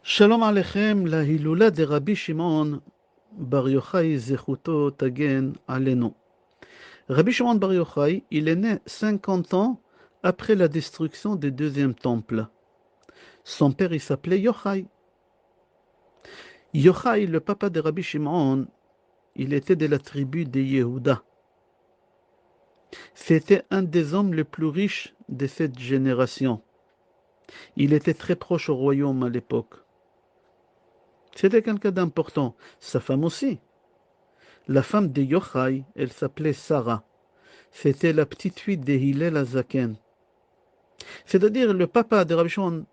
Shalom Aleichem, la Hilula de Rabbi Shimon Bar Yochai Zechuto Tagen Alenu. Rabbi Shimon Bar Yochai, il est né 50 ans après la destruction du deuxième temple. Son père, il s'appelait Yochai. Yochai, le papa de Rabbi Shimon, il était de la tribu de Yehuda. C'était un des hommes les plus riches de cette génération. Il était très proche au royaume à l'époque. C'était quelqu'un d'important. Sa femme aussi. La femme de Yochai, elle s'appelait Sarah. C'était la petite fille de Hillel Azaken. C'est-à-dire le papa de Rabbi Shimon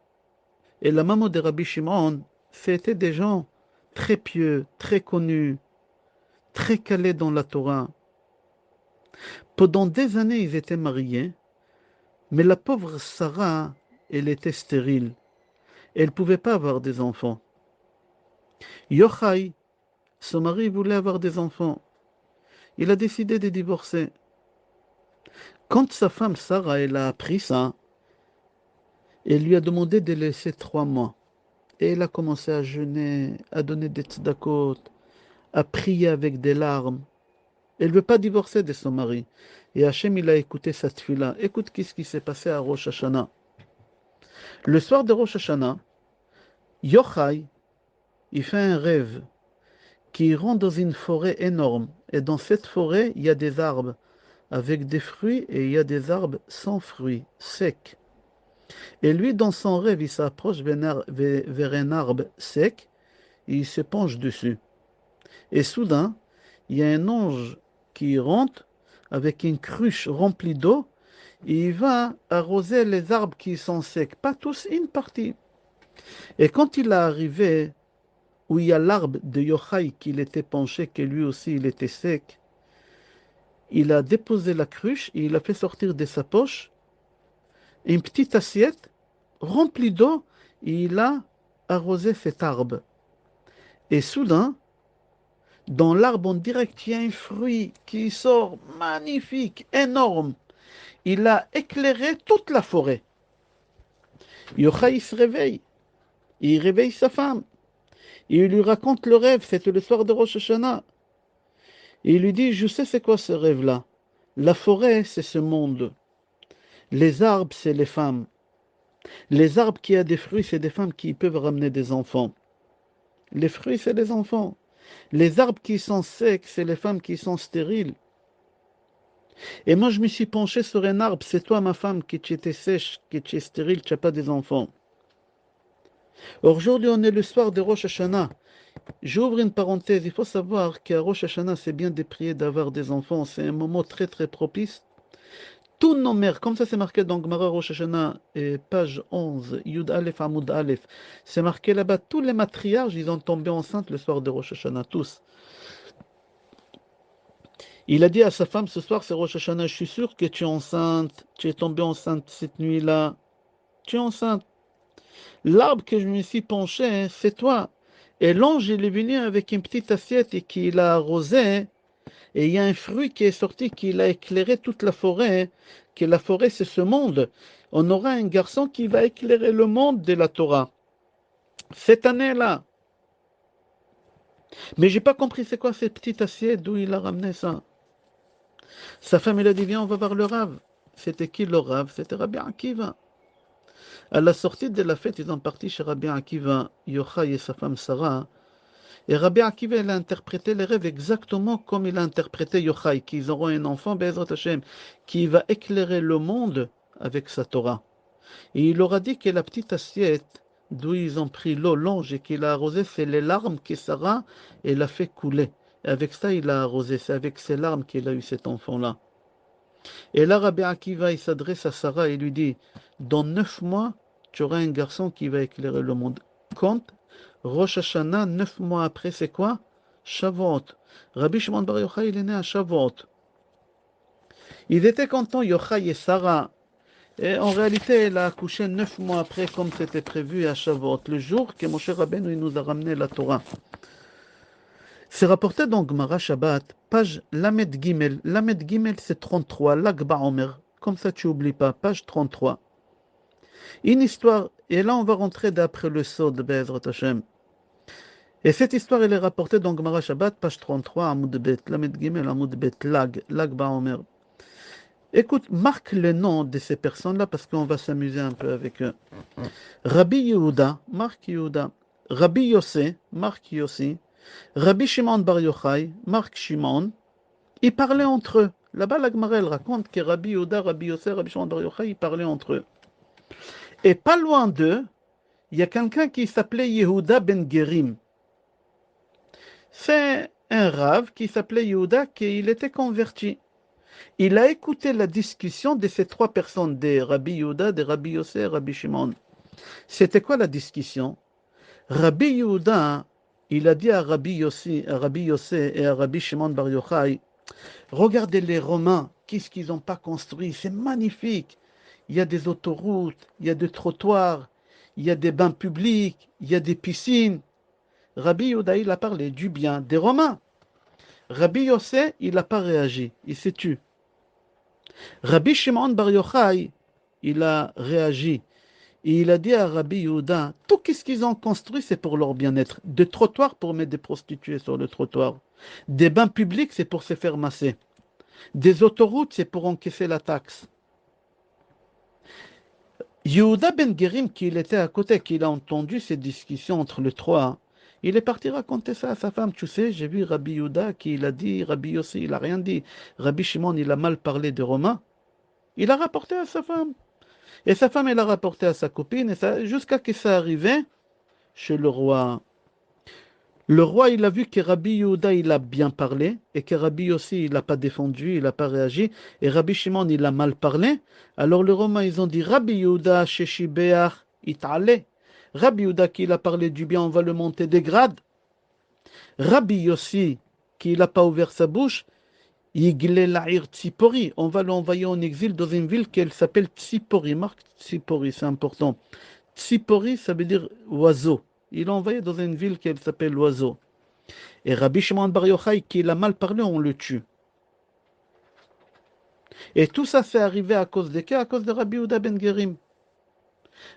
et la maman de Rabbi Shimon, c'était des gens très pieux, très connus, très calés dans la Torah. Pendant des années, ils étaient mariés, mais la pauvre Sarah, elle était stérile. Elle ne pouvait pas avoir des enfants. Yochai, son mari, voulait avoir des enfants. Il a décidé de divorcer. Quand sa femme Sarah, elle a appris ça, elle lui a demandé de laisser 3 mois. Et elle a commencé à jeûner, à donner des tzedakot, à prier avec des larmes. Elle ne veut pas divorcer de son mari. Et Hachem, il a écouté sa tefila. Écoute ce qui s'est passé à Rosh Hashanah. Le soir de Rosh Hashanah, Yochai, il fait un rêve qu'il rentre dans une forêt énorme. Et dans cette forêt, il y a des arbres avec des fruits et il y a des arbres sans fruits, secs. Et lui, dans son rêve, il s'approche vers un arbre sec et il se penche dessus. Et soudain, il y a un ange qui rentre avec une cruche remplie d'eau et il va arroser les arbres qui sont secs, pas tous, une partie. Et quand il est arrivé où il y a l'arbre de Yochai qui était penché, que lui aussi il était sec, il a déposé la cruche et il a fait sortir de sa poche une petite assiette remplie d'eau et il a arrosé cet arbre. Et soudain, dans l'arbre, on dirait qu'il y a un fruit qui sort magnifique, énorme. Il a éclairé toute la forêt. Yochai se réveille. Il réveille sa femme. Et il lui raconte le rêve. C'était le soir de Rosh Hashanah. Et il lui dit, je sais c'est quoi ce rêve-là. La forêt, c'est ce monde. Les arbres, c'est les femmes. Les arbres qui ont des fruits, c'est des femmes qui peuvent ramener des enfants. Les fruits, c'est les enfants. Les arbres qui sont secs, c'est les femmes qui sont stériles. Et moi, je me suis penché sur un arbre. C'est toi, ma femme, qui tu étais sèche, qui tu es stérile, tu n'as pas des enfants. Aujourd'hui, on est le soir de Rosh Hashanah. J'ouvre une parenthèse. Il faut savoir qu'à Rosh Hashanah, c'est bien de prier d'avoir des enfants. C'est un moment très, très propice. Tous nos mères, comme ça c'est marqué dans Gemara Rosh Hashanah, page 11, Yud Aleph Amoud Aleph, c'est marqué là-bas, tous les matriarches, ils ont tombé enceintes le soir de Rosh Hashanah, tous. Il a dit à sa femme, ce soir c'est Rosh Hashanah, je suis sûr que tu es enceinte, tu es tombée enceinte cette nuit-là, tu es enceinte. L'arbre que je me suis penché, c'est toi. Et l'ange, il est venu avec une petite assiette et qui l'a arrosé. Et il y a un fruit qui est sorti, qui a éclairé toute la forêt. Que la forêt, c'est ce monde. On aura un garçon qui va éclairer le monde de la Torah. Cette année-là. Mais j'ai pas compris c'est quoi cette petite assiette, d'où il a ramené ça. Sa femme, elle a dit, viens, on va voir le Rav. C'était qui le Rav? C'était Rabbi Akiva. À la sortie de la fête, ils sont partis chez Rabbi Akiva, Yochai et sa femme Sarah. Et Rabbi Akiva, il a interprété les rêves exactement comme il a interprété Yochai, qu'ils auront un enfant, Be'ezrat Hashem, qui va éclairer le monde avec sa Torah. Et il leur a dit que la petite assiette d'où ils ont pris l'eau, l'ange, et qu'il a arrosé, c'est les larmes que Sarah, elle a fait couler. Et avec ça, il a arrosé. C'est avec ces larmes qu'il a eu cet enfant-là. Et là, Rabbi Akiva, il s'adresse à Sarah et lui dit, dans 9 mois, tu auras un garçon qui va éclairer le monde. Quand Rosh Hashanah, 9 mois après, c'est quoi? Shavuot. Rabbi Shimon Bar Yochai, il est né à Shavuot. Ils étaient contents, Yochai et Sarah. Et en réalité, elle a accouché 9 mois après, comme c'était prévu à Shavuot, le jour que Moshe Rabbeinu il nous a ramené la Torah. C'est rapporté dans Gemara Shabbat, page Lamed Gimel. Lamed Gimel, c'est 33, Lag BaOmer. Comme ça, tu n'oublies pas, page 33. Une histoire Et là, on va rentrer d'après le sod de Be'ezrat Hashem. Et cette histoire, elle est rapportée dans Gemara Shabbat, page 33, Amoud Bet, Lamed Gimel, Amoud Bet, Lag Baomer. Écoute, marque les noms de ces personnes-là parce qu'on va s'amuser un peu avec eux. Rabbi Yehuda, marque Yehuda. Rabbi Yossé, marque Yossi. Rabbi Shimon Bar Yochai, marque Shimon. Ils parlaient entre eux. Là-bas, la Gemara, elle raconte que Rabbi Yehuda, Rabbi Yossé, Rabbi Shimon Bar Yochai, ils parlaient entre eux. Et pas loin d'eux, il y a quelqu'un qui s'appelait Yehuda ben Gerim. C'est un rave qui s'appelait Yehuda, qui il était converti. Il a écouté la discussion de ces trois personnes, des Rabbi Yehuda, des Rabbi Yossé et Rabbi Shimon. C'était quoi la discussion? Rabbi Yehuda, il a dit à Rabbi Yossé et à Rabbi Shimon Bar Yochai, regardez les Romains, qu'est-ce qu'ils n'ont pas construit, c'est magnifique. Il y a des autoroutes, il y a des trottoirs, il y a des bains publics, il y a des piscines. Rabbi Yehuda, il a parlé du bien des Romains. Rabbi Yossé, il n'a pas réagi, il s'est tu. Rabbi Shimon Bar Yochai, il a réagi. Et il a dit à Rabbi Yehuda, tout ce qu'ils ont construit, c'est pour leur bien-être. Des trottoirs pour mettre des prostituées sur le trottoir. Des bains publics, c'est pour se faire masser. Des autoroutes, c'est pour encaisser la taxe. Yehuda ben Gerim, qui était à côté, qui a entendu ces discussions entre les trois, il est parti raconter ça à sa femme. Tu sais, j'ai vu Rabbi Yehuda qui l'a dit, Rabbi Yossi, il n'a rien dit. Rabbi Shimon, il a mal parlé des Romains. Il a rapporté à sa femme. Et sa femme, elle a rapporté à sa copine, jusqu'à ce que ça arrivait chez le roi. Le roi, il a vu que Rabbi Yehuda, il a bien parlé, et que Rabbi Yossi, il n'a pas défendu, il n'a pas réagi, et Rabbi Shimon, il a mal parlé. Alors les Romains, ils ont dit, Rabbi Yehuda, Sheshibeach, Itale. Rabbi Yehuda, qui il a parlé du bien, on va le monter des grades. Rabbi Yossi, qui n'a pas ouvert sa bouche, Yigle La'ir Tzipori, on va l'envoyer en exil dans une ville qui s'appelle Tzipori. Marque Tzipori, c'est important. Tzipori, ça veut dire oiseau. Il l'a envoyé dans une ville qui s'appelle Oiseau. Et Rabbi Shimon Bar Yochai, qui l'a mal parlé, on le tue. Et tout ça, c'est arrivé à cause de qui? À cause de Rabbi Yehuda ben Gerim.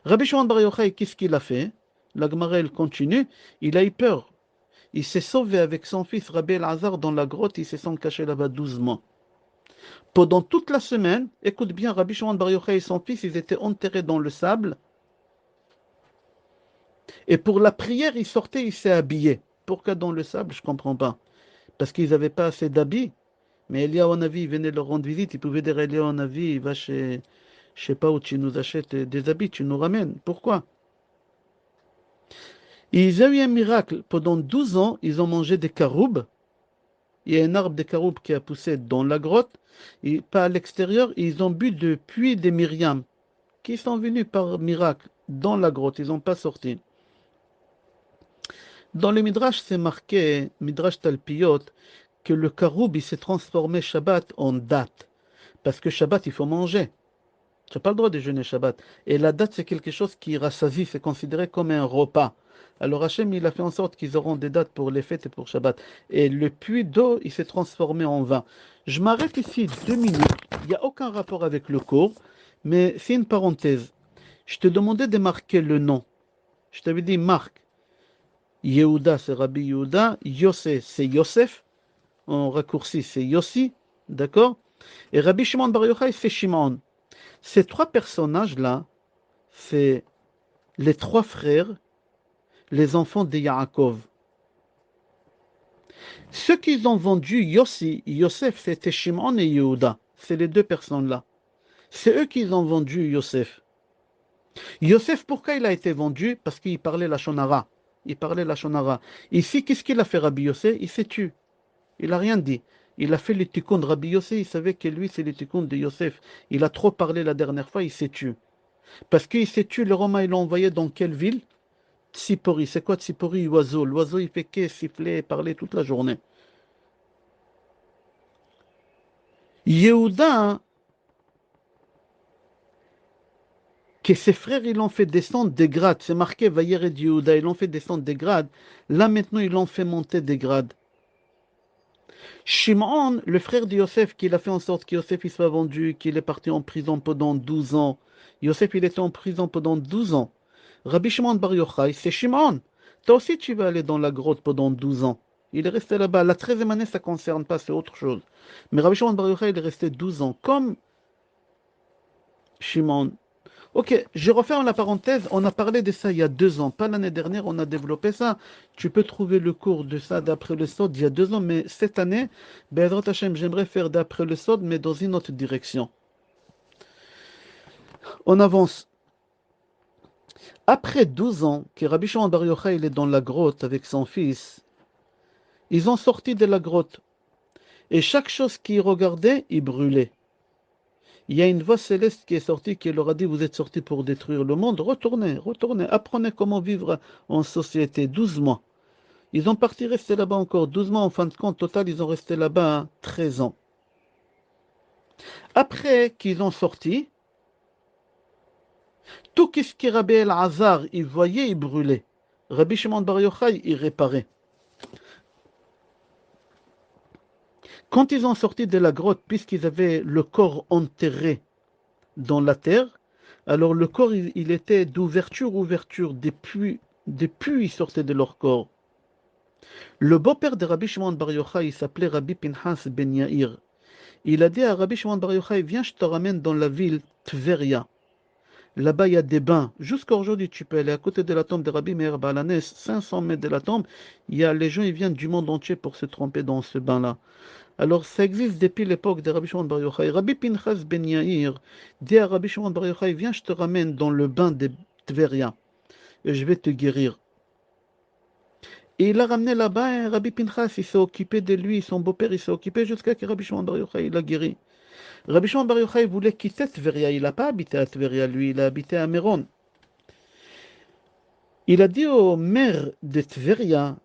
Rabbi Shimon Bar Yochai, qu'est-ce qu'il a fait? La Gemara, elle continue. Il a eu peur. Il s'est sauvé avec son fils Rabbi El-Hazar dans la grotte. Ils se sont cachés là-bas 12 mois. Pendant toute la semaine, écoute bien, Rabbi Shimon Bar Yochai et son fils, ils étaient enterrés dans le sable. Et pour la prière, il sortait, il s'est habillé. Pourquoi dans le sable? Je ne comprends pas. Parce qu'ils n'avaient pas assez d'habits. Mais Eliyahu Hanavi venait leur rendre visite. Il pouvait dire Eliyahu Hanavi, il va chez, je sais pas où tu nous achètes des habits, tu nous ramènes. Pourquoi? Ils ont eu un miracle. Pendant 12 ans, ils ont mangé des caroubes. Il y a un arbre de caroubes qui a poussé dans la grotte, et pas à l'extérieur. Ils ont bu de puits des Myriam, qui sont venus par miracle dans la grotte. Ils n'ont pas sorti. Dans le Midrash, c'est marqué, Midrash Talpiot, que le caroube, il s'est transformé Shabbat en date. Parce que Shabbat, il faut manger. Tu n'as pas le droit de jeûner Shabbat. Et la date, c'est quelque chose qui rassasie, c'est considéré comme un repas. Alors Hachem, il a fait en sorte qu'ils auront des dates pour les fêtes et pour Shabbat. Et le puits d'eau, il s'est transformé en vin. Je m'arrête ici 2 minutes. Il n'y a aucun rapport avec le cours, mais c'est une parenthèse. Je te demandais de marquer le nom. Je t'avais dit, marque. Yehuda, c'est Rabbi Yehuda. Yossé, c'est Yosef. En raccourci, c'est Yossi. D'accord? Et Rabbi Shimon Bar Yochai, c'est Shimon. Ces trois personnages-là, c'est les trois frères, les enfants de Yaakov. Ceux qui ont vendu Yossi, Yosef, c'était Shimon et Yehuda. C'est les deux personnes-là. C'est eux qui ont vendu Yosef. Yosef, pourquoi il a été vendu? Parce qu'il parlait la Shonara. Il parlait la Shonara. Ici, qu'est-ce qu'il a fait Rabbi Yosef? Il s'est tué. Il n'a rien dit. Il a fait le tikkun de Rabbi Yosef. Il savait que lui, c'est le tikkun de Yosef. Il a trop parlé la dernière fois, il s'est tué. Parce qu'il s'est tué, les Romains, ils l'ont envoyé dans quelle ville? Tsipori. C'est quoi Tsipori? L'oiseau. L'oiseau, il fait que siffler, parler toute la journée. Yehuda, que ses frères, ils l'ont fait descendre des grades. C'est marqué, Vayered Yehuda, ils l'ont fait descendre des grades. Là, maintenant, ils l'ont fait monter des grades. Shimon, le frère de Yosef, qui a fait en sorte que Yosef il soit vendu, qu'il est parti en prison pendant 12 ans. Yosef, il était en prison pendant 12 ans. Rabbi Shimon Bar Yochai, c'est Shimon. Toi aussi, tu vas aller dans la grotte pendant 12 ans. Il est resté là-bas. La 13e année, ça ne concerne pas, c'est autre chose. Mais Rabbi Shimon Bar Yochai, il est resté 12 ans, comme Shimon. Ok, je referme la parenthèse. On a parlé de ça il y a 2 ans. Pas l'année dernière, on a développé ça. Tu peux trouver le cours de ça d'après le Sod il y a 2 ans. Mais cette année, Be'ezrat Hashem, j'aimerais faire d'après le Sod, mais dans une autre direction. On avance. Après 12 ans que Rabbi Shimon Bar Yochai il est dans la grotte avec son fils, ils ont sorti de la grotte. Et chaque chose qu'ils regardaient, ils brûlaient. Il y a une voix céleste qui est sortie qui leur a dit, vous êtes sortis pour détruire le monde, retournez, retournez, apprenez comment vivre en société. 12 mois. Ils ont parti rester là-bas encore 12 mois. En fin de compte, total, ils ont resté là-bas 13 ans. Après qu'ils ont sorti, tout ce qui Rabbi El-Hazar, il voyait, il brûlait. Rabbi Shimon Bar Yochai, il réparait. Quand ils ont sorti de la grotte, puisqu'ils avaient le corps enterré dans la terre, alors le corps, il était d'ouverture, ouverture, des puits sortaient de leur corps. Le beau-père de Rabbi Shimon Bar Yochai, il s'appelait Rabbi Pinchas Ben Yair. Il a dit à Rabbi Shimon Bar Yochai, viens, je te ramène dans la ville Tveria. Là-bas, il y a des bains. Jusqu'à aujourd'hui, tu peux aller à côté de la tombe de Rabbi Meir Baalanes, 500 mètres de la tombe. Les gens, ils viennent du monde entier pour se tromper dans ce bain-là. Alors, ça existe depuis l'époque de Rabbi Shimon Bar Yochai. Rabbi Pinchas Ben Yair dit à Rabbi Shimon Bar Yochai, viens, je te ramène dans le bain de Tveria et je vais te guérir. Et il l'a ramené là-bas et Rabbi Pinchas, il s'est occupé de lui, son beau-père, il s'est occupé jusqu'à que Rabbi Shimon Bar Yochai, il l'a guéri. Rabbi Shimon Bar Yochai voulait quitter Tveria, il n'a pas habité à Tveria, lui, il a habité à Méron. Il a dit au maire de Tveria,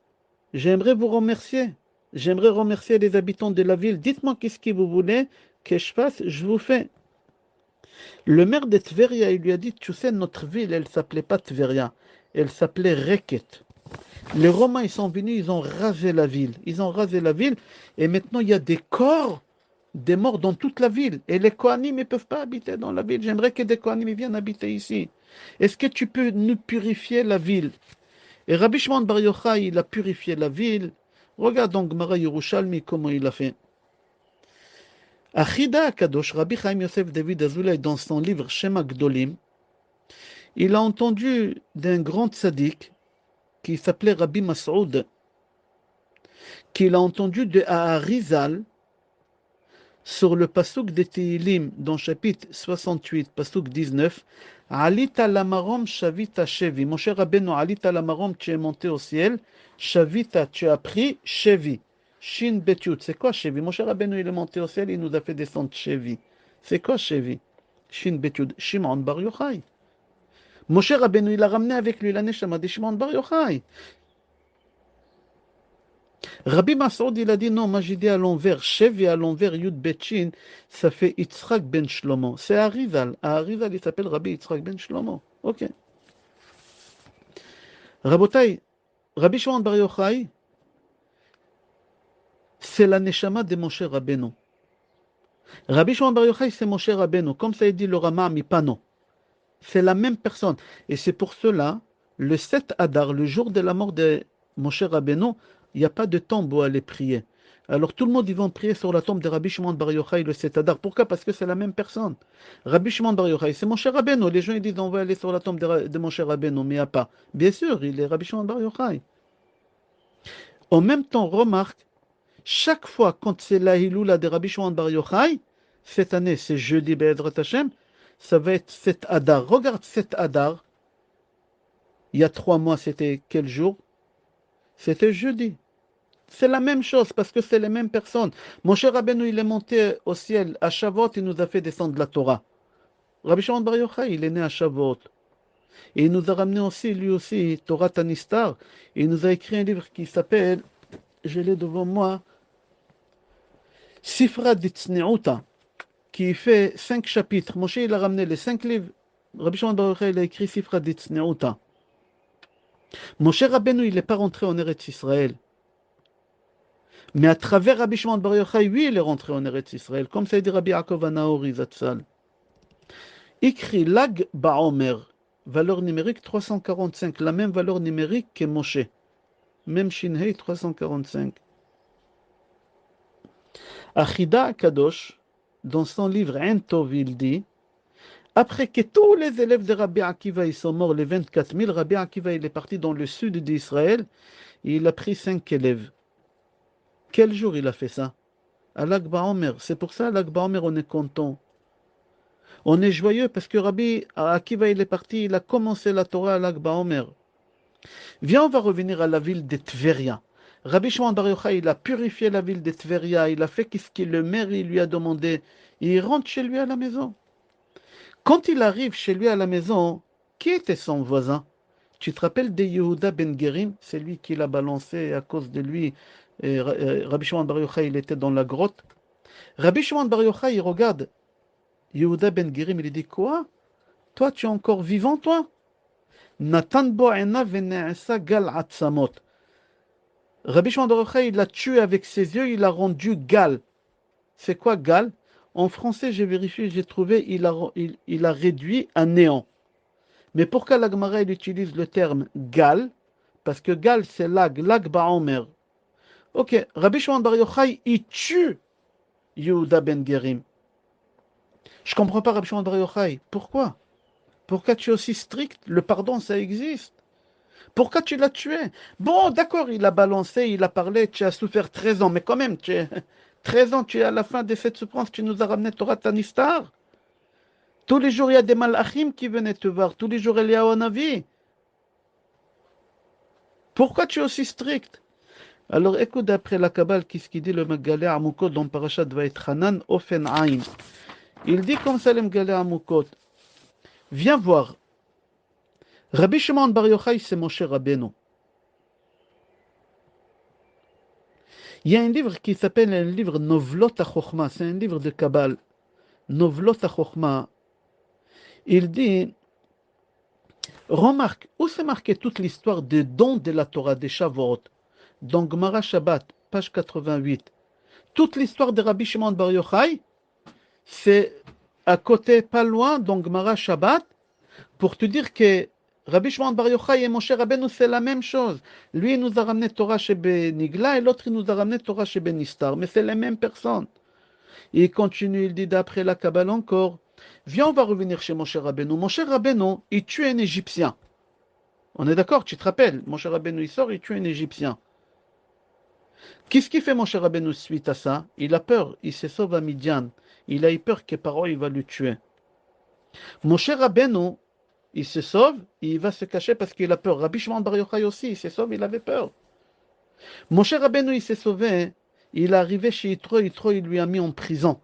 j'aimerais vous remercier. J'aimerais remercier les habitants de la ville. Dites-moi qu'est-ce que vous voulez que je fasse, je vous fais. Le maire de Tveria, il lui a dit, tu sais, notre ville, elle ne s'appelait pas Tveria, elle s'appelait Reket. Les Romains, ils sont venus, ils ont rasé la ville. Ils ont rasé la ville, et maintenant, il y a des corps des morts dans toute la ville. Et les Kohanim ne peuvent pas habiter dans la ville. J'aimerais que des Kohanim viennent habiter ici. Est-ce que tu peux nous purifier la ville? Et Rabbi Shimon Bar Yochai, il a purifié la ville. Regarde donc Gemara Yerushalmi, comment il a fait. Achida Kadosh, Rabbi Chaim Yosef David Azoulay, dans son livre Shema Gdolim, il a entendu d'un grand tzaddik qui s'appelait Rabbi Masoud, qu'il a entendu de Aharizal sur le pasuk de Tehillim, dans chapitre 68, pasuk 19, Alita lamarom shavita shevi. Mon cher Rabbeinu, Alita lamarom, tu es monté au ciel. Shavita, tu as pris shevi. Shin betut, c'est quoi shevi? Mon cher Rabbeinu, il est monté au ciel, il nous a fait descendre shevi. C'est quoi shevi? Shin betut, Shimon Bar Yochai. Mon cher Rabbeinu, il a ramené avec lui la neshama de Shimon Bar Yochai. Rabbi Masoud, il a dit non, moi j'ai dit à l'envers, Chev et à l'envers, Yud Betchin, ça fait Yitzhak ben Shlomo. C'est Arizal. Arizal, il s'appelle Rabbi Yitzhak ben Shlomo. Ok. Rabotai, Rabbi Shimon Bar Yochai, c'est la neshama de Moshe Rabbeinu. Rabbi Shimon Bar Yochai, c'est Moshe Rabbeinu. Comme ça, il dit le Rama Mipano. C'est la même personne. Et c'est pour cela, le 7 Adar, le jour de la mort de Moshe Rabbeinu, il n'y a pas de tombe où aller prier. Alors tout le monde, ils vont prier sur la tombe de Rabbi Shimon Bar Yochai le 7 Adar. Pourquoi? Parce que c'est la même personne. Rabbi Shimon Bar Yochai, c'est Moshe Rabbeinu. Les gens, ils disent, on va aller sur la tombe de Moshe Rabbeinu, mais il n'y a pas. Bien sûr, il est Rabbi Shimon Bar Yochai. En même temps, remarque, chaque fois quand c'est la Hiloula de Rabbi Shimon Bar Yochai, cette année, c'est jeudi, Be'ezrat Hashem, ça va être 7 Adar. Regarde 7 Adar. Il y a 3 mois, c'était quel jour? C'était jeudi. C'est la même chose parce que c'est les mêmes personnes. Mon cher Rabbeinu, il est monté au ciel à Shavuot, il nous a fait descendre la Torah. Rabbi Shimon Bar Yochai, il est né à Shavuot. Et il nous a ramené aussi, lui aussi, Torah Tanistar. Et il nous a écrit un livre qui s'appelle, je l'ai devant moi, Sifra Ditzne'uta, qui fait 5 chapitres. Moshe, il a ramené les 5 livres. Rabbi Shimon Bar Yochai, il a écrit Sifra Ditzne'uta. Moshe Rabbeinu, il n'est pas rentré en Eretz Israël. Mais à travers Rabbi Shimon Bar Yochai, oui, il est rentré en Eretz Israël, comme ça dit Rabbi Yaakov Anaori Zatzal. Écrit Lag Baomer. valeur numérique 345, la même valeur numérique que Moshe. Même Shinhei 345. Achida Kadosh, dans son livre Ein Tov, il dit, après que tous les élèves de Rabbi Akiva ils sont morts, les 24 000, Rabbi Akiva il est parti dans le sud d'Israël et il a pris 5 élèves. Quel jour il a fait ça? À Lag BaOmer. C'est pour ça, à Lag BaOmer, on est content. On est joyeux parce que Rabbi Akiva il est parti, il a commencé la Torah à Lag BaOmer. Viens, on va revenir à la ville de Tveria. Rabbi Shimon Bar Yochai, il a purifié la ville de Tveria, il a fait ce que le maire il lui a demandé. Et il rentre chez lui à la maison. Quand il arrive chez lui à la maison, qui était son voisin? Tu te rappelles de Yehuda Ben Gerim? C'est lui qui l'a balancé à cause de lui. Rabbi Shimon Bar Yochai, il était dans la grotte. Rabbi Shimon Bar Yochai, il regarde Yehuda Ben Gerim, il dit quoi? Toi, tu es encore vivant, toi? Natan bo'ena vene'asa gal atzamot. Rabbi Shimon Bar Yochai, il l'a tué avec ses yeux, il l'a rendu gal. C'est quoi gal? En français, j'ai vérifié, j'ai trouvé, il a réduit à néant. Mais pourquoi la Gemara elle utilise le terme gal? Parce que gal, c'est lag ba'omer. Ok, Rabbi Shimon Bar Yochai, il tue Yehuda Ben Gerim. Je comprends pas Rabbi Shimon Bar Yochai. Pourquoi? Pourquoi tu es aussi strict? Le pardon, ça existe. Pourquoi tu l'as tué? Bon, d'accord, il a balancé, il a parlé, tu as souffert 13 ans, mais quand même, 13 ans, tu es à la fin de cette souffrance, tu nous as ramené Torah Tanistar. Tous les jours, il y a des malachim qui venaient te voir, tous les jours, il y a un avis. Pourquoi tu es aussi strict? Alors écoute d'après la Kabbale, qu'est-ce qu'il dit le Megalé Amukot dans Parashat Vaïtchanan, Ofen Aïn. Il dit comme ça le Megalé Amukot. Viens voir. Rabbi Shimon Bar Yochai, c'est Moshe Rabbeinu. Il y a un livre qui s'appelle un livre Novlot HaChochma, c'est un livre de Kabbale. Novlot HaChochma. Il dit, remarque, où c'est marqué toute l'histoire des dons de la Torah, des Shavuot? Dans Gemara Shabbat, page 88. Toute l'histoire de Rabbi Shimon Bar Yochai, c'est à côté, pas loin, dans Gemara Shabbat, pour te dire que Rabbi Shimon Bar Yochai et Moshe Rabbeinu, c'est la même chose. Lui, il nous a ramené Torah chez Benigla et l'autre, il nous a ramené Torah chez Benistar. Mais c'est les mêmes personnes. Et il continue, il dit d'après la Kabbale encore, viens, on va revenir chez Moshe Rabbeinu. Moshe Rabbeinu, il tue un Égyptien. On est d'accord, tu te rappelles, Moshe Rabbeinu, il sort, il tue un Égyptien. Qu'est-ce qu'il fait Moshe Rabbeinu suite à ça? Il a peur, il se sauve à Midian. Il a eu peur que Paro, il va le tuer. Moshe Rabbeinu, il se sauve, il va se cacher parce qu'il a peur. Rabbi Shimon Bar Yochai aussi, il se sauve, il avait peur. Moshe Rabbeinu, il s'est sauvé, il est arrivé chez Yitro, Yitro, il lui a mis en prison.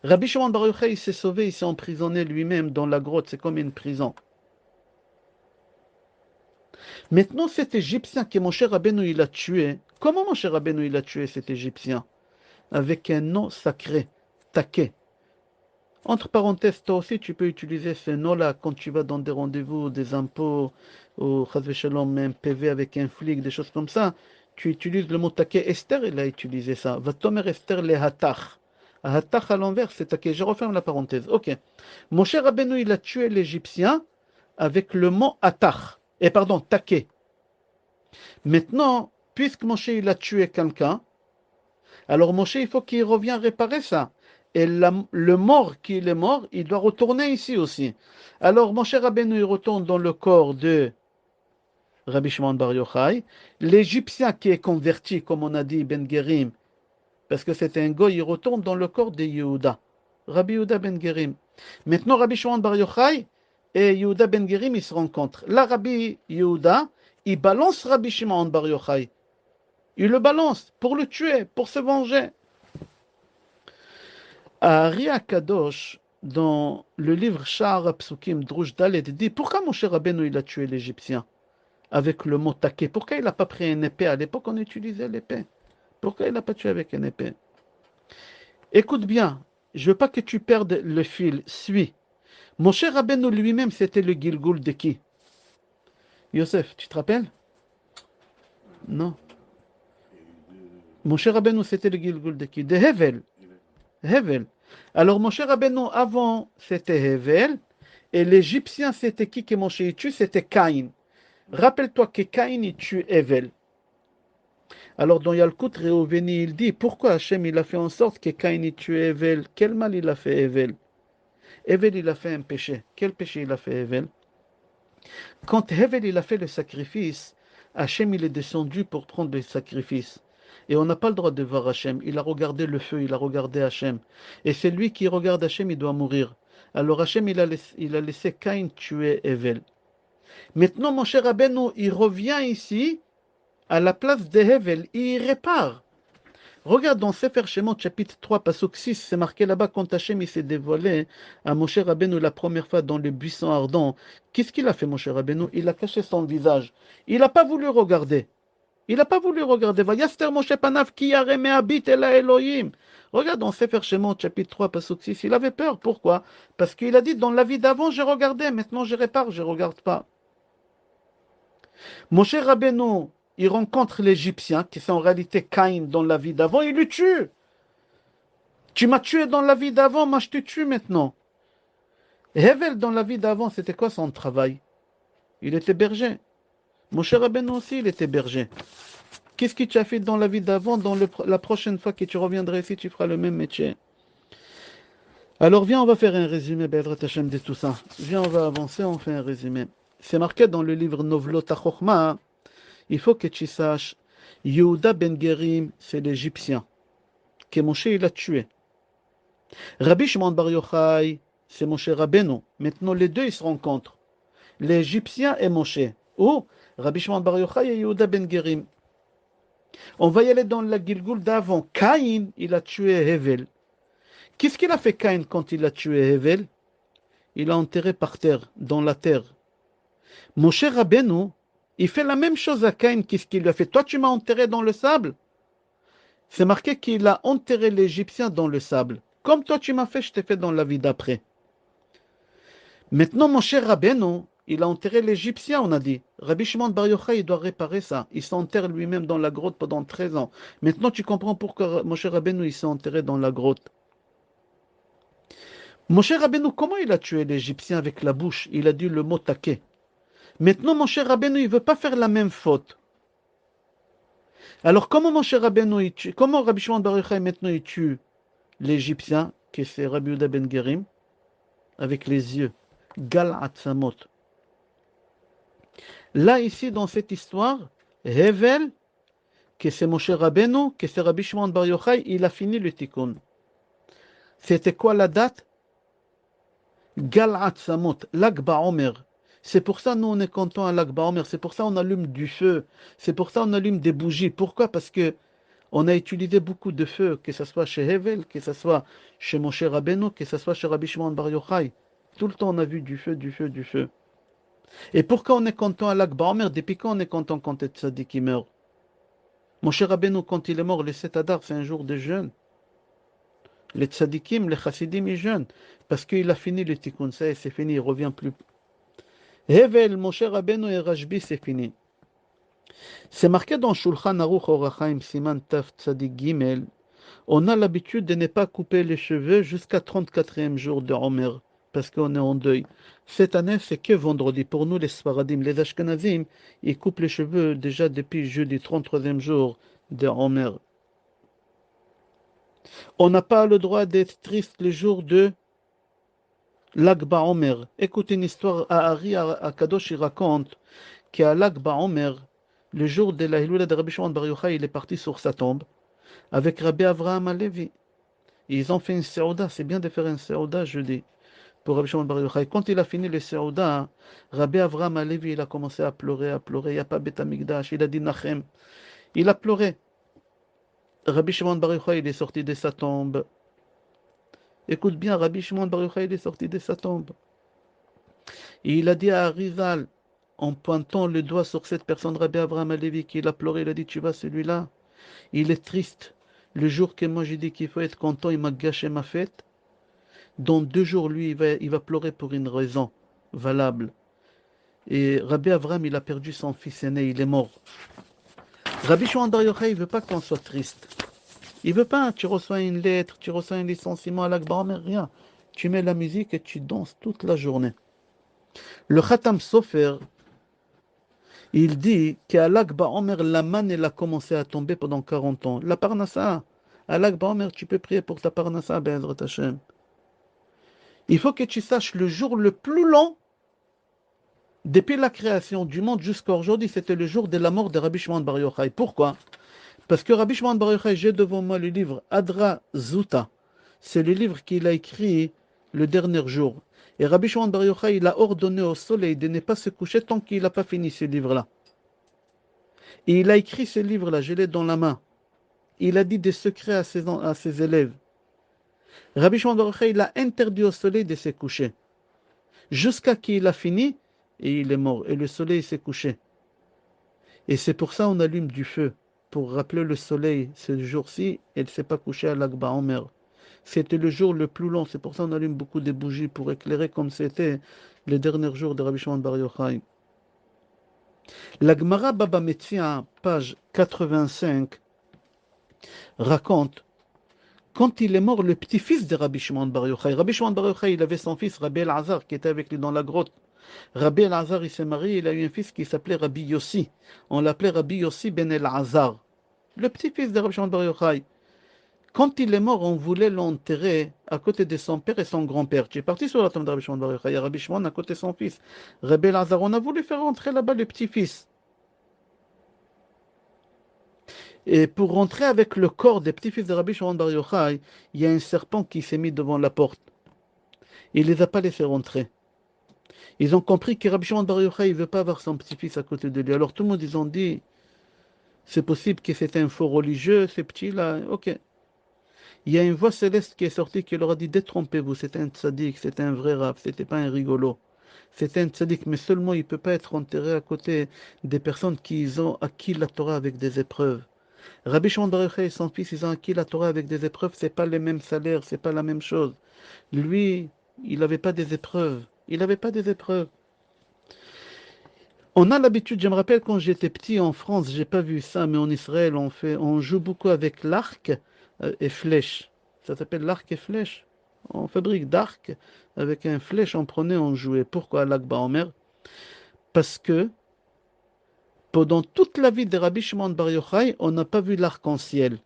Rabbi Shimon Bar Yochai, il s'est sauvé, il s'est emprisonné lui-même dans la grotte, c'est comme une prison. Maintenant, cet Égyptien que Moshe Rabbeinu, il a tué, comment Moshe Rabbeinu, il a tué cet Égyptien? Avec un nom sacré, Také. Entre parenthèses, toi aussi, tu peux utiliser ce nom-là quand tu vas dans des rendez-vous, des impôts, ou Shalom, un PV avec un flic, des choses comme ça. Tu utilises le mot taquet. Esther, il a utilisé ça. Va tomer Esther le hatach. Hatach à l'envers, c'est taquet. Je referme la parenthèse. Ok. Moshe Rabbeinu, il a tué l'Égyptien avec le mot hatach. Et pardon, taquet. Maintenant, puisque Moshe, il a tué quelqu'un, alors Moshe, il faut qu'il revienne réparer ça. Et le mort qui est mort, il doit retourner ici aussi. Alors Moshe Rabbeinu, il retourne dans le corps de Rabbi Shimon Bar Yochai. L'Égyptien qui est converti, comme on a dit, Ben Gerim, parce que c'est un goy, il retourne dans le corps de Yehuda. Rabbi Yehuda Ben Gerim. Maintenant, Rabbi Shimon Bar Yochai et Yehuda Ben Gerim, ils se rencontrent. Là, Rabbi Yehuda, il balance Rabbi Shimon Bar Yochai. Il le balance pour le tuer, pour se venger. Ari Akadosh, dans le livre Sha'ar Psukim, Drush Dalet, dit pourquoi Moshe Rabbeinu il a tué l'Égyptien avec le mot taquet? Pourquoi il n'a pas pris une épée? À l'époque, on utilisait l'épée. Pourquoi il n'a pas tué avec une épée? Écoute bien, je veux pas que tu perdes le fil. Suis. Moshe Rabbeinu lui-même, c'était le Gilgul de qui? Yosef, tu te rappelles? Non. Moshe Rabbeinu, c'était le Gilgul de qui? De Hevel. Hevel. Alors Moshe Rabbeinu, avant, c'était Hevel. Et l'Égyptien, c'était qui Moshe il tue? C'était Caïn. Rappelle-toi que Caïn, il tue Evel. Alors dans Yalkut Réoveni, il dit, pourquoi Hachem il a fait en sorte que Caïn il tue Evel? Quel mal il a fait Evel? Evel il a fait un péché. Quel péché il a fait Evel? Quand Hevel il a fait le sacrifice, Hachem il est descendu pour prendre le sacrifice. Et on n'a pas le droit de voir Hachem. Il a regardé le feu, il a regardé Hachem. Et c'est lui qui regarde Hachem, il doit mourir. Alors Hachem il a laissé Caïn tuer Hevel. Maintenant mon cher Rabbeinu, il revient ici à la place de Hevel, il répare. Regarde dans Sefer Shemot, chapitre 3, Pasuk 6, c'est marqué là-bas quand Hachem il s'est dévoilé à Moshe Rabbeinu la première fois dans le buisson ardent. Qu'est-ce qu'il a fait, Moshe Rabbeinu? Il a caché son visage. Il n'a pas voulu regarder. Il n'a pas voulu regarder. Vayaster Moshe Panav ki yare me'abit ela Elohim. Regarde dans Sefer Shemot, chapitre 3, Pasuk 6. Il avait peur. Pourquoi? Parce qu'il a dit dans la vie d'avant, j'ai regardé. Maintenant, je répare, je ne regarde pas. Moshe Rabbeinu, il rencontre l'Égyptien, qui c'est en réalité Caïn dans la vie d'avant, il le tue. Tu m'as tué dans la vie d'avant, moi je te tue maintenant. Hevel dans la vie d'avant, c'était quoi son travail? Il était berger. Moshe Rabbeinu aussi, il était berger. Qu'est-ce que tu as fait dans la vie d'avant? La prochaine fois que tu reviendras ici, tu feras le même métier. Alors viens, on va faire un résumé, Be'ezrat Hashem, de tout ça. Viens, on va avancer, on fait un résumé. C'est marqué dans le livre Novlot HaChochma. Il faut que tu saches, Yehuda ben Gerim, c'est l'Égyptien, que Moshe il a tué. Rabbi Shimon Bar Yochai, c'est Moshe Rabbeinu. Maintenant, les deux, ils se rencontrent. L'Égyptien et Moshe. Ou Rabbi Shimon Bar Yochai et Yehuda ben Gerim. On va y aller dans la Gilgul d'avant. Caïn, il a tué Hevel. Qu'est-ce qu'il a fait Caïn quand il a tué Hevel? Il l'a enterré par terre, dans la terre. Moshe Rabbeinu, il fait la même chose à Caïn. Qu'est-ce qu'il lui a fait? Toi, tu m'as enterré dans le sable. C'est marqué qu'il a enterré l'Égyptien dans le sable. Comme toi tu m'as fait, je t'ai fait dans la vie d'après. Maintenant, mon cher Rabbeinu, il a enterré l'Égyptien, on a dit. Rabbi Shimon Bar Yochai, il doit réparer ça. Il s'enterre lui-même dans la grotte pendant 13 ans. Maintenant, tu comprends pourquoi mon cher Rabbeinu, il s'est enterré dans la grotte. Mon cher Rabbeinu, comment il a tué l'Égyptien avec la bouche? Il a dit le mot taquet. Maintenant, mon cher Rabbeinu, il ne veut pas faire la même faute. Alors, comment mon cher Rabbeinu, comment Rabbi Shimon Bar Yochai, maintenant, il tue l'Égyptien, qui c'est Rabbi Yehuda ben Gerim, avec les yeux. Gal Atzamot. Là, ici, dans cette histoire, Hevel, que c'est Moshe Rabbeinu, que c'est Rabbi Shimon Bar Yochai, il a fini le tikkun. C'était quoi la date? Gal Atzamot, l'Akba Omer. C'est pour ça nous on est contents à l'Akba Omer. C'est pour ça on allume du feu. C'est pour ça on allume des bougies. Pourquoi? Parce que on a utilisé beaucoup de feu, que ce soit chez Hevel, que ce soit chez Moshe Rabbeinu, que ce soit chez Rabbi Shimon Bar Yochai. Tout le temps on a vu du feu, du feu, du feu. Et pourquoi on est content à l'Akba Omer? Depuis quand on est content quand un tzaddik qui meurt? Moshe Rabbeinu, quand il est mort, le 7 Adar, c'est un jour de jeûne. Les tzaddikim, les chassidim, ils jeûnent. Parce qu'il a fini le tikkun, ça c'est fini, il ne revient plus. Hevel, Moshe Rabbeinu et Rajbi, c'est fini. C'est marqué dans Shulchan Aruch Orach Chaim, Siman Taf Tzadik Gimel. On a l'habitude de ne pas couper les cheveux jusqu'à 34e jour de Omer, parce qu'on est en deuil. Cette année, c'est que vendredi. Pour nous, les Sfaradim, les Ashkenazim, ils coupent les cheveux déjà depuis jeudi, 33e jour de Omer. On n'a pas le droit d'être triste le jour de l'Akba Omer. Écoute une histoire à Ari Akadosh, il raconte qu'à l'Akba Omer, le jour de la Hiloula de Rabbi Shimon Bar Yochai, il est parti sur sa tombe avec Rabbi Avraham Alevi. Ils ont fait une séouda, c'est bien de faire une séouda jeudi pour Rabbi Shimon Bar Yochai. Quand il a fini le séouda, Rabbi Avraham Alevi, il a commencé à pleurer, il n'y a pas Beth Amikdash, il a dit Nachem. Il a pleuré. Rabbi Shimon Bar Yochai, il est sorti de sa tombe. Écoute bien, Rabbi Shimon Bar Yochai, il est sorti de sa tombe. Et il a dit à Arizal, en pointant le doigt sur cette personne, Rabbi Avraham Alevi, qui a pleuré, il a dit, tu vois celui-là, il est triste. Le jour que moi j'ai dit qu'il faut être content, il m'a gâché ma fête. Dans 2 jours, lui, il va pleurer pour une raison valable. Et Rabbi Avraham, il a perdu son fils aîné, il est mort. Rabbi Shimon Bar Yochai, il ne veut pas qu'on soit triste. Il ne veut pas, tu reçois une lettre, tu reçois un licenciement à l'Akba Omer, rien. Tu mets la musique et tu danses toute la journée. Le Khatam Sofer, il dit qu'à Lag BaOmer, la manne elle a commencé à tomber pendant 40 ans. La Parnassa, à Lag BaOmer, tu peux prier pour ta Parnassa, Be'ezrat Hashem. Il faut que tu saches le jour le plus long, depuis la création du monde jusqu'à aujourd'hui, c'était le jour de la mort de Rabbi Shimon Bar Yochai. Pourquoi? Parce que Rabbi Shimon Bar Yochai, j'ai devant moi le livre Adra Zuta. C'est le livre qu'il a écrit le dernier jour. Et Rabbi Shimon Bar Yochai, il a ordonné au soleil de ne pas se coucher tant qu'il n'a pas fini ce livre-là. Et il a écrit ce livre-là, je l'ai dans la main. Il a dit des secrets à ses élèves. Rabbi Shimon Bar Yochai, il a interdit au soleil de se coucher. Jusqu'à qu'il a fini, et il est mort. Et le soleil s'est couché. Et c'est pour ça qu'on allume du feu. Pour rappeler le soleil, ce jour-ci, elle ne s'est pas couchée à l'Akba en mer. C'était le jour le plus long. C'est pour ça qu'on allume beaucoup de bougies pour éclairer comme c'était les derniers jours de Rabbi Shimon Bar Yochai. La Gemara Baba Metzia, page 85, raconte quand il est mort le petit-fils de Rabbi Shimon Bar Yochai. Rabbi Shimon Bar Yochai, il avait son fils Rabbi El-Azar qui était avec lui dans la grotte. Rabbi El-Azar, il s'est marié, il a eu un fils qui s'appelait Rabbi Yossi. On l'appelait Rabbi Yossi ben El-Azar, le petit-fils de Rabbi Shimon Bar Yochai. Quand il est mort, on voulait l'enterrer à côté de son père et son grand-père. Tu es parti sur la tombe de Rabbi Shimon Bar Yochai. Il y a Rabbi Shimon à côté de son fils. Rabbi El-Azar, on a voulu faire rentrer là-bas le petit-fils. Et pour rentrer avec le corps des petits-fils de Rabbi Shimon Bar Yochai, il y a un serpent qui s'est mis devant la porte. Il ne les a pas laissés rentrer. Ils ont compris que Rabbi Shimon Bar Yochai ne veut pas avoir son petit-fils à côté de lui. Alors tout le monde, ils ont dit, c'est possible que c'était un faux religieux, ces petits-là. Ok. Il y a une voix céleste qui est sortie qui leur a dit, détrompez-vous, c'était un tzaddik, c'était un vrai rab, c'était pas un rigolo. C'était un tzaddik, mais seulement il ne peut pas être enterré à côté des personnes qui ont acquis la Torah avec des épreuves. Rabbi Shimon Bar Yochai et son fils, ils ont acquis la Torah avec des épreuves, c'est pas les mêmes salaires, c'est pas la même chose. Lui, il n'avait pas des épreuves. Il n'avait pas des épreuves. On a l'habitude, je me rappelle quand j'étais petit en France, j'ai pas vu ça, mais en Israël, on joue beaucoup avec l'arc et flèche. Ça s'appelle l'arc et flèche. On fabrique d'arc avec un flèche, on prenait, on jouait. Pourquoi l'Akba en mer? Parce que pendant toute la vie de Rabbi Shimon Bar Yochai, on n'a pas vu l'arc-en-ciel.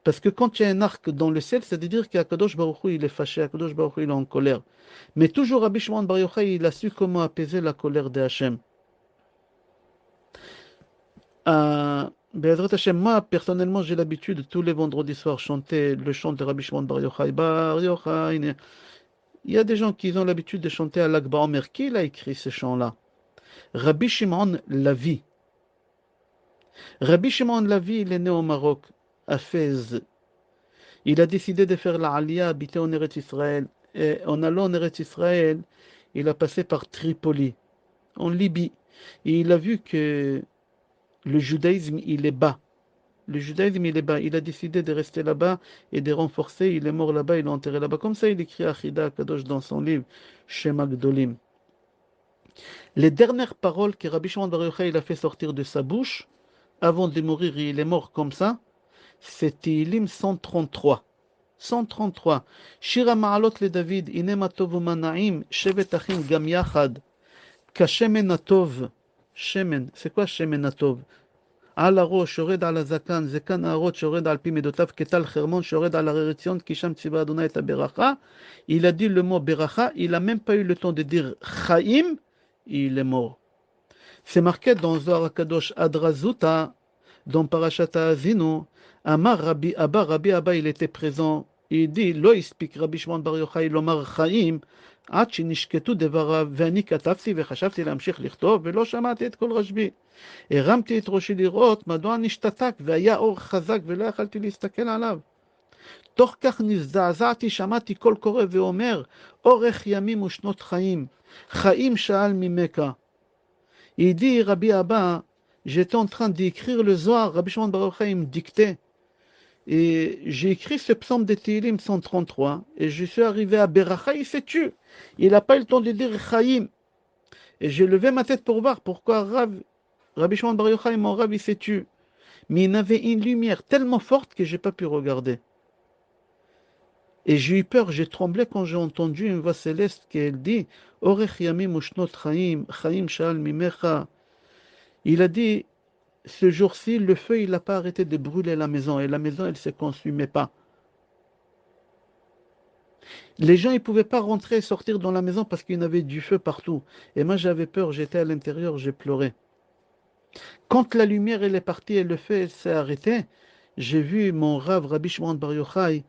Parce que quand il y a un arc dans le ciel, ça veut dire qu'Akadosh Baruch Hu, il est fâché, Akadosh Baruch Hu, il est en colère. Mais toujours Rabbi Shimon Bar Yochai, il a su comment apaiser la colère de Hachem. Be'ezrat Hashem, moi, personnellement, j'ai l'habitude, tous les vendredis soirs, chanter le chant de Rabbi Shimon Bar Yochai. Bar Yochai. Il y a des gens qui ont l'habitude de chanter à l'Akba Omer. Qui a écrit ce chant-là? Rabbi Shimon Lavi. Rabbi Shimon Lavi, il est né au Maroc, à Fès. Il a décidé de faire la Aliyah, habiter en Eretz Israël. Et en allant en Eretz Israël, il a passé par Tripoli, en Libye. Et il a vu que le judaïsme, il est bas. Le judaïsme, il est bas. Il a décidé de rester là-bas et de renforcer. Il est mort là-bas, il est enterré là-bas. Comme ça, il écrit Achida Kadosh dans son livre, Shema Gdolim. Les dernières paroles que Rabbi Shimon Bar Yochai il a fait sortir de sa bouche, avant de mourir, il est mort comme ça, c'est Tehillim 133. 133. Shira Ma'alot le David, Ine Matov Umanaim, Shevet Achim Gam Yachad, Kashemen Atov. Shemen, c'est quoi Shemen Atov? על הראש יורד על הזקן, זקן הארות שיורד על פי מידותיו כטל חרמון שיורד על הרי ציון, כי שם ציווה אדוני את הברכה. Il a dit le mot ברכה, il n'a même pas eu le temps de dire chaim, il est mort. C'est marqué dans Zohar HaKadosh Adrazuta, dans Parashat Azinu, Amar Rabbi Abba, Rabbi Abba, il était présent, il dit, לא הספיק רבי שמעון בר יוחאי לומר חיים, עד שנשקטו דבריו, ואני כתבתי וחשבתי להמשיך לכתוב, ולא שמעתי את כל רשב"י. הרמתי את ראשי לראות מדוע נשתתק, והיה אור חזק ולא יכלתי להסתכל עליו. תוך כך נזדעזעתי, שמעתי קול קורא ואומר, אורך ימים ושנות חיים, חיים שאל ממכה. Il dit, Rabbi Abba, j'étais en train d'écrire le Zohar, Rabbi Shimon Bar Yochai me dictait, et j'ai écrit ce psaume de Tehillim 133, et je suis arrivé à Beracha, il s'est tué. Il n'a pas eu le temps de dire Chaim. Et j'ai levé ma tête pour voir pourquoi Rabbi Shimon Bar Yochai, mon Rav, il s'est tué. Mais il avait une lumière tellement forte que je n'ai pas pu regarder. Et j'ai eu peur, j'ai tremblé quand j'ai entendu une voix céleste qui elle dit Orech yamim ushnot chaim, chaim shal mimecha. Il a dit ce jour-ci, le feu, il n'a pas arrêté de brûler la maison et la maison, elle ne se consumait pas. Les gens, ils ne pouvaient pas rentrer et sortir dans la maison parce qu'il y avait du feu partout. Et moi, j'avais peur, j'étais à l'intérieur, j'ai pleuré. Quand la lumière, elle est partie et le feu, elle s'est arrêté, j'ai vu mon Rav, Rabbi Shimon Bar Yochai,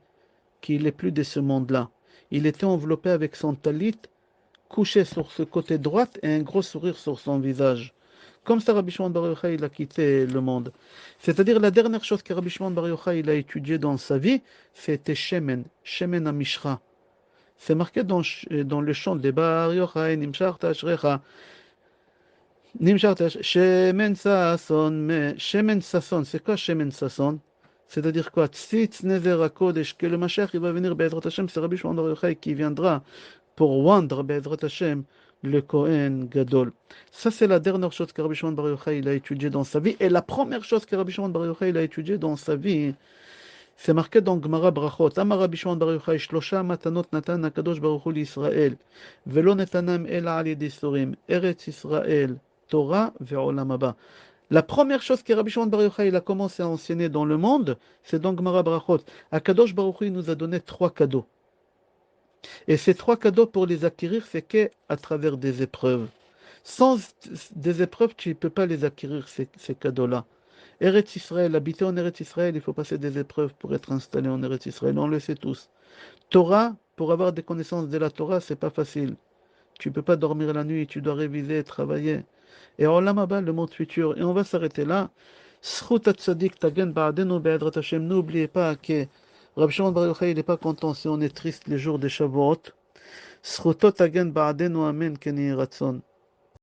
qu'il n'est plus de ce monde-là. Il était enveloppé avec son talit, couché sur ce côté droit et un gros sourire sur son visage. Comme ça, Rabbi Shimon Bar Yochai, il a quitté le monde. C'est-à-dire, la dernière chose que Rabbi Shimon Bar Yochai, il a étudié dans sa vie, c'était Shemen, Shemen Amishra. C'est marqué dans le chant des Bar Yochai, Nimshar Tashrecha, Nimshar Tash, Shemen Sasson, mais Shemen Sasson, c'est quoi Shemen Sasson? C'est-à-dire quoi? Tzitz Nezer HaKodesh, que le Mashiach, il va venir, Be'ezrat Hashem, c'est Rabbi Shimon Bar Yochai qui viendra pour rendre Be'ezrat Hashem le Kohen Gadol. Ça, c'est la dernière chose que Rabbi Shimon Bar Yochai il a étudié dans sa vie. Et la première chose que Rabbi Shimon Bar Yochai il a étudié dans sa vie, c'est marqué dans Gemara Brachot. Amar Rabbi Shimon Bar Yochai, Shlosha matanot natan HaKadosh Baruch Hu liYisrael, velo netanam ela al yedi sorim, Eretz Yisrael, Torah ve'olam haba. La première chose que Rabbi Shimon Bar Yochai il a commencé à enseigner dans le monde, c'est dans Gemara Brachot. HaKadosh Baruch Hu il nous a donné 3 cadeaux. Et ces 3 cadeaux, pour les acquérir, c'est qu'à travers des épreuves. Sans des épreuves, tu ne peux pas les acquérir, ces cadeaux-là. Eretz Israël, habiter en Eretz Israël, il faut passer des épreuves pour être installé en Eretz Israël, on le sait tous. Torah, pour avoir des connaissances de la Torah, c'est pas facile. Tu ne peux pas dormir la nuit, tu dois réviser, travailler. Et Olam Haba, le monde futur. Et on va s'arrêter là. Zchut Tzadik Tagen Ba'adenu Be'edrat Hashem. N'oubliez pas que Rabbi Shimon Bar Yochai, il n'est pas content si on est triste les jours des Shavuot. Zchuto Tagen Ba'adenu Amen Ken Yeh Ratzon.